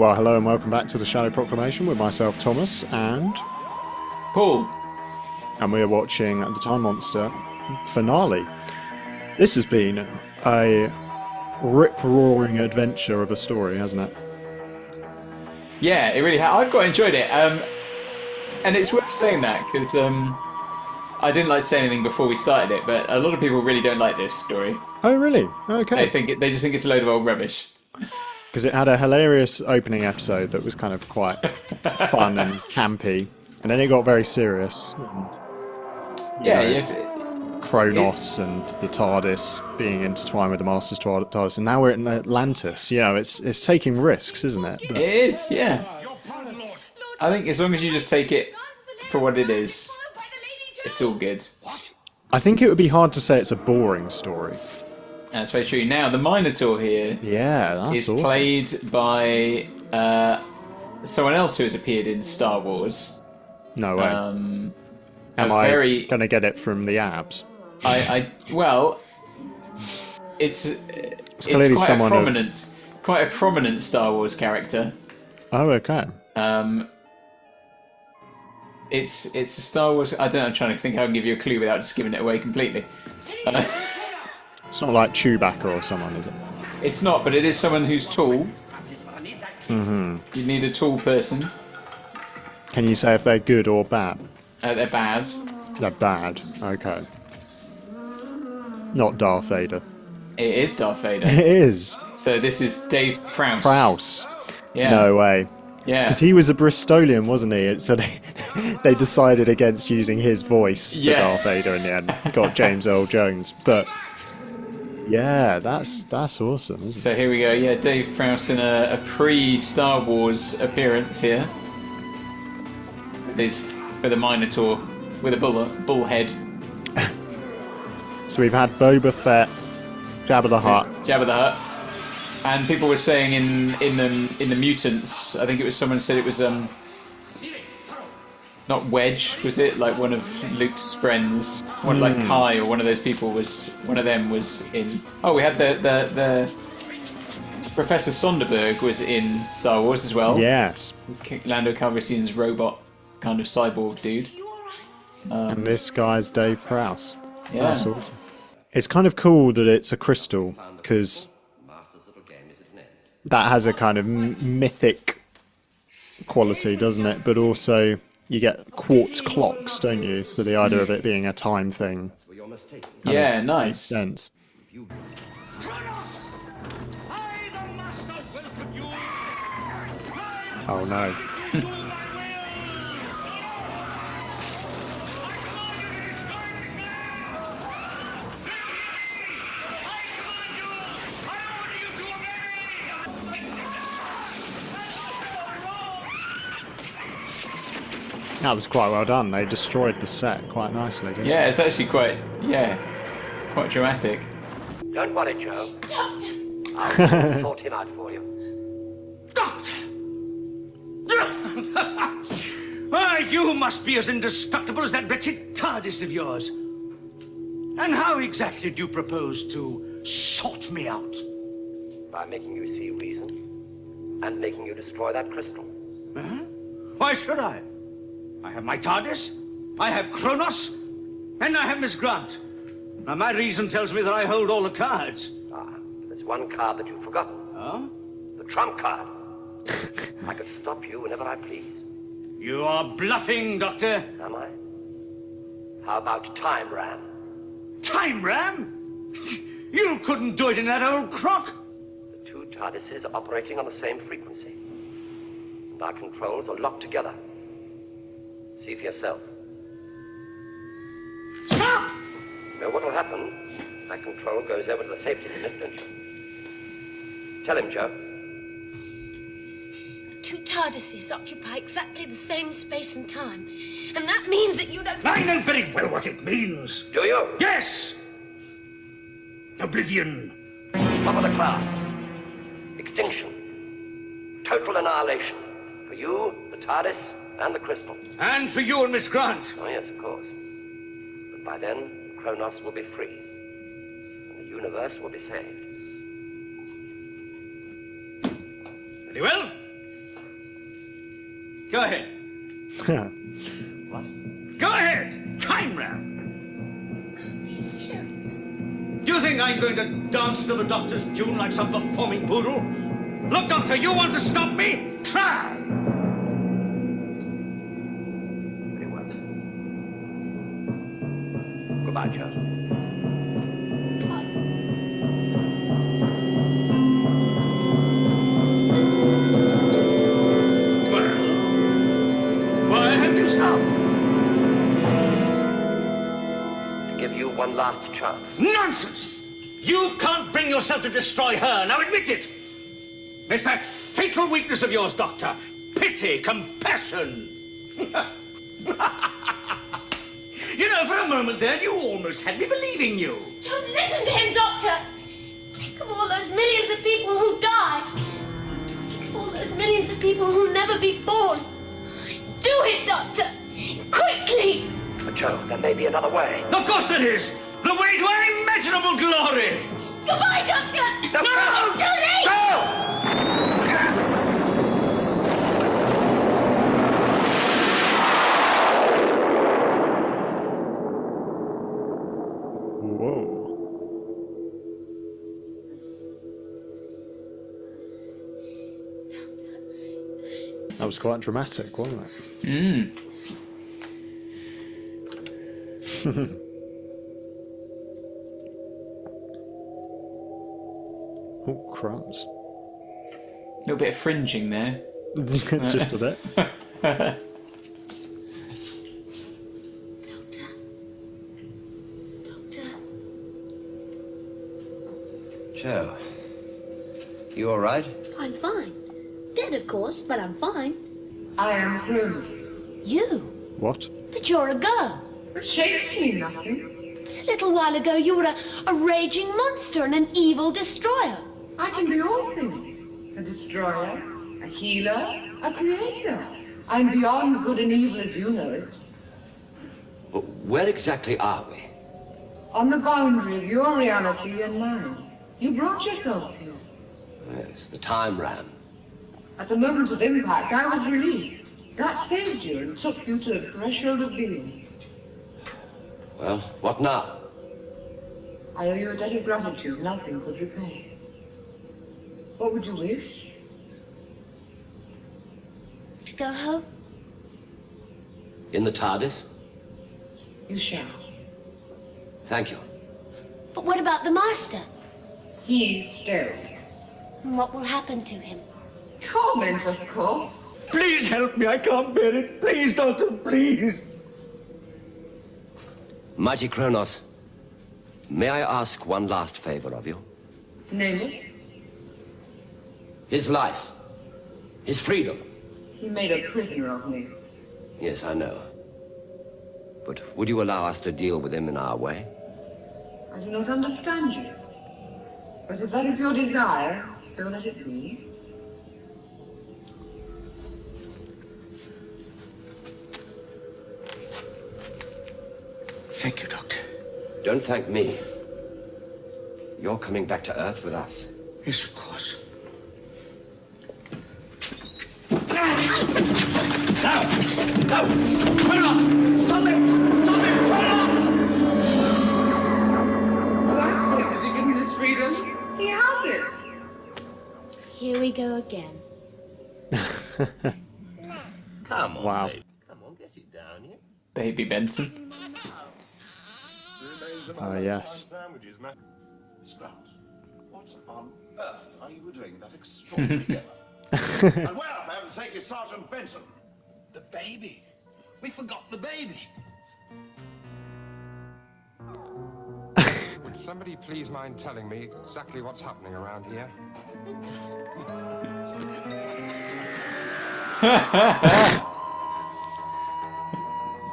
Well, hello and welcome back to the Shallow Proclamation with myself, Thomas, and Paul. And we are watching the Time Monster finale. This has been a rip-roaring adventure of a story, hasn't it? Yeah, it really has. I've quite enjoyed it. And it's worth saying that, because I didn't like to say anything before we started it, but a lot of people really don't like this story. Oh, really? Okay. They just think it's a load of old rubbish. Because it had a hilarious opening episode that was kind of quite fun and campy, and then it got very serious. And, Kronos and the TARDIS being intertwined with the Master's TARDIS, and now we're in Atlantis. You know, it's taking risks, isn't it? But... It is, yeah. I think as long as you just take it for what it is, it's all good. I think it would be hard to say it's a boring story. That's very true. Now, the Minotaur here is awesome. Played by someone else who has appeared in Star Wars. No way. Am I going to get it from the abs? Well, it's clearly quite a prominent Star Wars character. Oh, okay. It's a Star Wars. I don't know. I'm trying to think how I can give you a clue without just giving it away completely. It's not like Chewbacca or someone, is it? It's not, but it is someone who's tall. Mm-hmm. You need a tall person. Can you say if they're good or bad? They're bad. They're bad. Okay. Not Darth Vader. It is Darth Vader. It is. So this is Dave Prowse. Prowse. Yeah. No way. Yeah. Because he was a Bristolian, wasn't he? So they decided against using his voice for Darth Vader in the end. Got James Earl Jones. But yeah, that's awesome, isn't it? So here we go. Yeah, Dave Prowse in a pre-Star Wars appearance here. With a Minotaur, with a bull head. So we've had Boba Fett, Jabba the Hutt. Jabba the Hutt. And people were saying in the mutants, I think it was someone said it was not Wedge, was it? Like one of Luke's friends, one like Kai or one of those people was one of them was in. Oh, we had the Professor Sonderberg was in Star Wars as well. Yes. Lando Calrissian's robot kind of cyborg dude. And this guy's Dave Prowse. Yeah. That's awesome. It's kind of cool that it's a crystal because that has a kind of mythic quality, doesn't it? But also, you get quartz clocks, don't you? So the idea of it being a time thing. Yeah, nice. Makes sense. Oh no. That was quite well done. They destroyed the set quite nicely, didn't Yeah, it's actually quite dramatic. Don't worry, Joe. I'll sort him out for you. Doctor! Why, you must be as indestructible as that wretched TARDIS of yours. And how exactly do you propose to sort me out? By making you see reason and making you destroy that crystal. Huh? Why should I? I have my TARDIS, I have Kronos, and I have Miss Grant. Now, my reason tells me that I hold all the cards. Ah, there's one card that you've forgotten. Huh? The trump card. I could stop you whenever I please. You are bluffing, Doctor. Am I? How about Time Ram? Time Ram? You couldn't do it in that old crock. The two TARDISes are operating on the same frequency. And our controls are locked together. See for yourself. Stop! You know what will happen? That control goes over to the safety limit, don't you? Tell him, Joe. Two TARDISes occupy exactly the same space and time. And that means that you don't... I know very well what it means. Do you? Yes! Oblivion. Top of the class. Extinction. Total annihilation. For you, the TARDIS, and the crystal. And for you and Miss Grant. Oh, yes, of course. But by then, Kronos will be free. And the universe will be saved. Very well. Go ahead. Go ahead! Time ram! Are you serious? Do you think I'm going to dance to the doctor's tune like some performing poodle? Look, Doctor, you want to stop me? Try! Very well. Goodbye, Joe. Why have you stopped? To give you one last chance. Nonsense! You can't bring yourself to destroy her. Now admit it! It's that fatal weakness of yours, Doctor. Pity, compassion. You know, for a moment there, you almost had me believing you. Don't listen to him, Doctor! Think of all those millions of people who died. Think of all those millions of people who'll never be born. Do it, Doctor! Quickly! But Joe, there may be another way. Of course there is. The way to unimaginable glory. Goodbye, Doctor! No! Too late! Go! Whoa. That was quite dramatic, wasn't it? Oh, crumbs. A little bit of fringing there. Just a bit. Doctor? Doctor? Joe, you all right? I'm fine. Dead, of course, but I'm fine. I am Cronus. You? What? But you're a girl. The shapes mean nothing. But a little while ago you were a raging monster and an evil destroyer. I can be all things. A destroyer, a healer, a creator. I'm beyond good and evil as you know it. Where exactly are we? On the boundary of your reality and mine. You brought yourselves here. Yes, the time ram. At the moment of impact, I was released. That saved you and took you to the threshold of being. Well, what now? I owe you a debt of gratitude nothing could repay. What would you wish? To go home? In the TARDIS? You shall. Thank you. But what about the master? He stays. And what will happen to him? Torment, of course. Please help me. I can't bear it. Please, Doctor, please. Mighty Kronos, may I ask one last favor of you? Name it. His life. His freedom. He made a prisoner of me. Yes, I know. But would you allow us to deal with him in our way? I do not understand you. But if that is your desire, so let it be. Thank you, Doctor. Don't thank me. You're coming back to Earth with us. Yes, of course. No! No! Kronos! Stop him! Stop him! Kronos! You asked him to be given his freedom. He has it. Here we go again. Come on, Wow. baby. Come on, get it down here. Baby Benson. Ah, yes. Sprout, what on earth are you doing in that extraordinary game? And where, for heaven's sake, is Sergeant Benson? The baby. We forgot the baby. Would somebody please mind telling me exactly what's happening around here?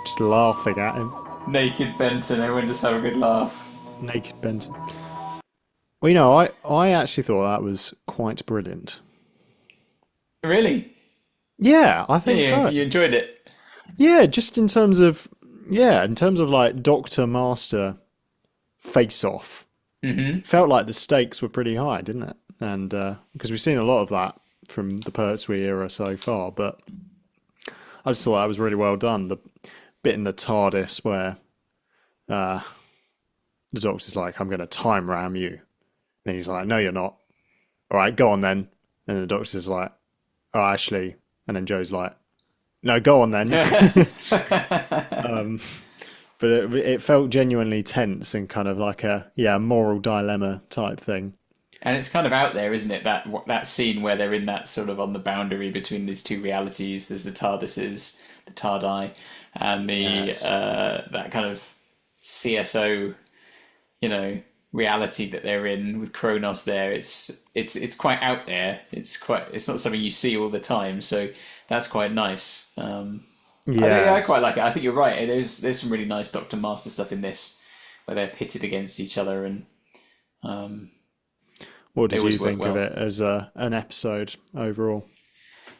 Just laughing at him. Naked Benson, everyone just have a good laugh. Naked Benson. Well, you know, I actually thought that was quite brilliant. Really? Yeah, I think so. You enjoyed it? Yeah, just in terms of like Doctor Master face off. Mm-hmm. Felt like the stakes were pretty high, didn't it? And because we've seen a lot of that from the Pertwee era so far, but I just thought that was really well done. The bit in the TARDIS where the Doctor's like, I'm going to time ram you. And he's like, no, you're not. All right, go on then. And the Doctor's like, oh, actually. And then Joe's like, no, go on then. But it felt genuinely tense and kind of like a moral dilemma type thing. And it's kind of out there, isn't it? That scene where they're in that sort of on the boundary between these two realities. There's the TARDISes, the TARDI, and the that kind of CSO, reality that they're in with Kronos. There, it's quite out there. It's not something you see all the time. So that's quite nice. I quite like it. I think you're right. There's some really nice Doctor Master stuff in this, where they're pitted against each other. And what did you think of it as an episode overall?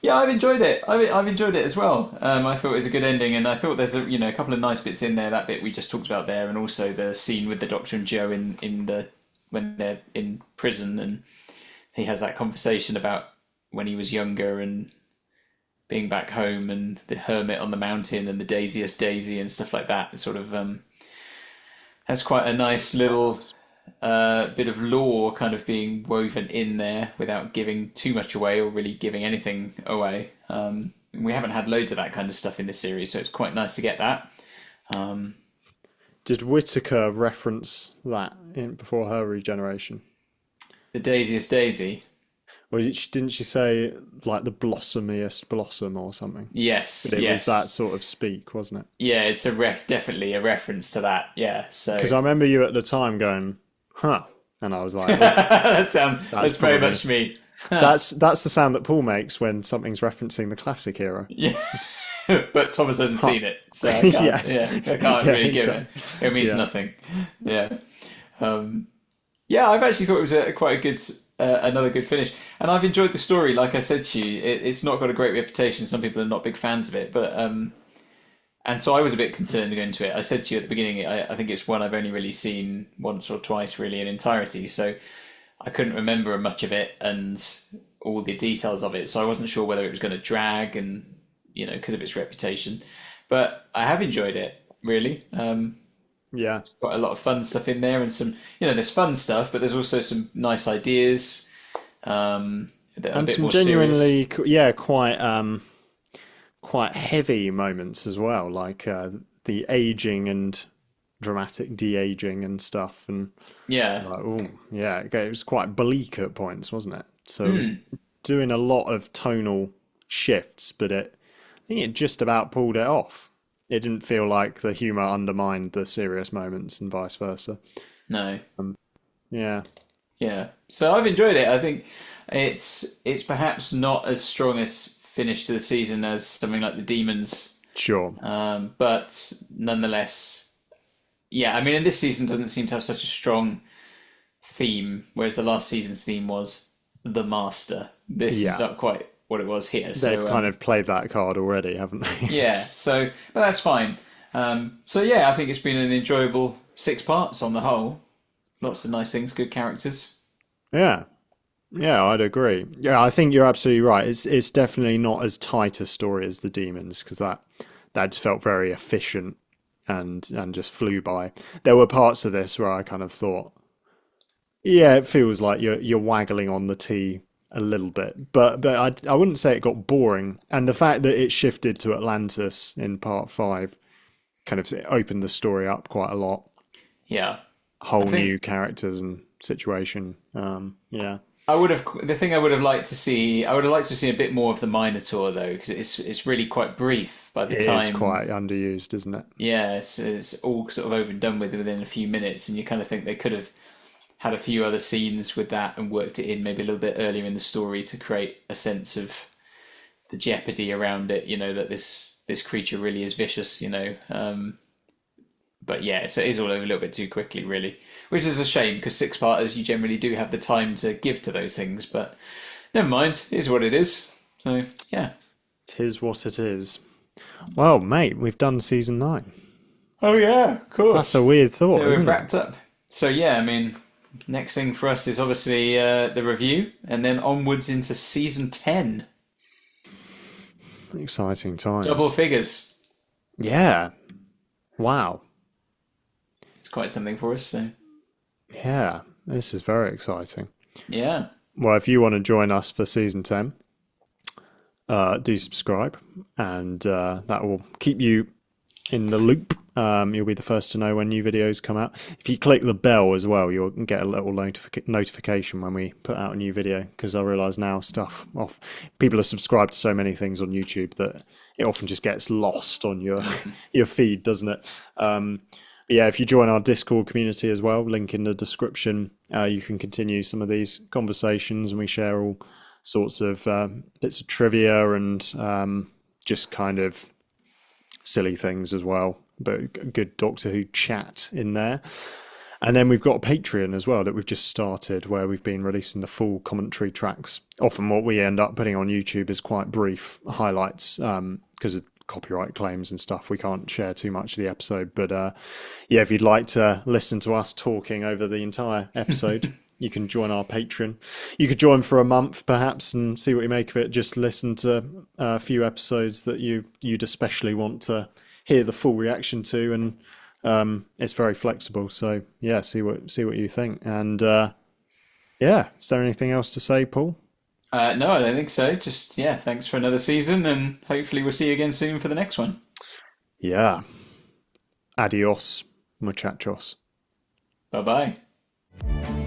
Yeah, I've enjoyed it. I've enjoyed it as well. I thought it was a good ending, and I thought there's a couple of nice bits in there. That bit we just talked about there, and also the scene with the Doctor and Joe when they're in prison, and he has that conversation about when he was younger and being back home, and the hermit on the mountain, and the daisiest daisy and stuff like that. It sort of has quite a nice little bit of lore kind of being woven in there without giving too much away or really giving anything away. We haven't had loads of that kind of stuff in this series, so it's quite nice to get that. Did Whittaker reference that before her regeneration? The daisiest daisy? Or didn't she say, like, the blossomiest blossom or something? Yes, but it was that sort of speak, wasn't it? Yeah, it's definitely a reference to that, yeah. Because I remember you at the time going, huh, and I was like... that's very much me. That's the sound that Paul makes when something's referencing the classic era. Yeah, but Thomas hasn't seen it, so I can't, I can't really give it. It means nothing. Yeah. I've actually thought it was quite a good... another good finish, and I've enjoyed the story. Like I said to you, it's not got a great reputation. Some people are not big fans of it, but and so I was a bit concerned going into it. I said to you at the beginning, I think it's one I've only really seen once or twice really in entirety, so I couldn't remember much of it and all the details of it, so I wasn't sure whether it was going to drag, and because of its reputation. But I have enjoyed it, really. It's got a lot of fun stuff in there, and some, there's fun stuff, but there's also some nice ideas. And some genuinely, quite heavy moments as well, like the aging and dramatic de-aging and stuff. And it was quite bleak at points, wasn't it? So it was doing a lot of tonal shifts, but I think it just about pulled it off. It didn't feel like the humour undermined the serious moments and vice versa. No. Yeah. So I've enjoyed it. I think it's perhaps not as strong a finish to the season as something like the Demons. Sure. But nonetheless, and this season doesn't seem to have such a strong theme, whereas the last season's theme was the Master. This is not quite what it was here. They've kind of played that card already, haven't they? But that's fine. I think it's been an enjoyable 6 parts on the whole. Lots of nice things, good characters. Yeah, I'd agree. Yeah, I think you're absolutely right. It's definitely not as tight a story as the Demons, because that just felt very efficient and just flew by. There were parts of this where I kind of thought, it feels like you're waggling on the T a little bit, but I wouldn't say it got boring. And the fact that it shifted to Atlantis in part 5 kind of opened the story up quite a lot. Yeah, new characters and situation. The thing I would have liked to see a bit more of the Minotaur, though, because it's really quite brief by the time. It is quite underused, isn't it? Yeah, it's all sort of over and done with within a few minutes, and you kind of think they could have had a few other scenes with that and worked it in maybe a little bit earlier in the story to create a sense of the jeopardy around it, that this creature really is vicious, so it is all over a little bit too quickly, really, which is a shame, because 6-parters, you generally do have the time to give to those things, but never mind, it is what it is. So it is what it is. Well, mate, we've done season 9. Oh yeah, of course. That's a weird thought. We've wrapped up. So next thing for us is obviously the review, and then onwards into season 10. exciting times. Double figures. Yeah. Wow. It's quite something for us. So Yeah, this is very exciting. yeah. Well, if you want to join us for season 10, do subscribe, and that will keep you in the loop. You'll be the first to know when new videos come out. If you click the bell as well, you'll get a little notification when we put out a new video, because I realise now people are subscribed to so many things on YouTube that it often just gets lost on your feed, doesn't it? But yeah, if you join our Discord community as well, link in the description, you can continue some of these conversations, and we share all sorts of bits of trivia and just kind of silly things as well, but good Doctor Who chat in there. And then we've got a Patreon as well that we've just started, where we've been releasing the full commentary tracks. Often what we end up putting on YouTube is quite brief highlights, because of copyright claims and stuff. We can't share too much of the episode, but yeah, if you'd like to listen to us talking over the entire episode, you can join our Patreon. You could join for a month perhaps and see what you make of it. Just listen to a few episodes that you'd especially want to hear the full reaction to, and it's very flexible. So yeah, see what you think. And yeah, is there anything else to say, Paul? No, I don't think so. Just yeah, thanks for another season, and hopefully we'll see you again soon for the next one. Yeah. Adios, muchachos. Bye bye.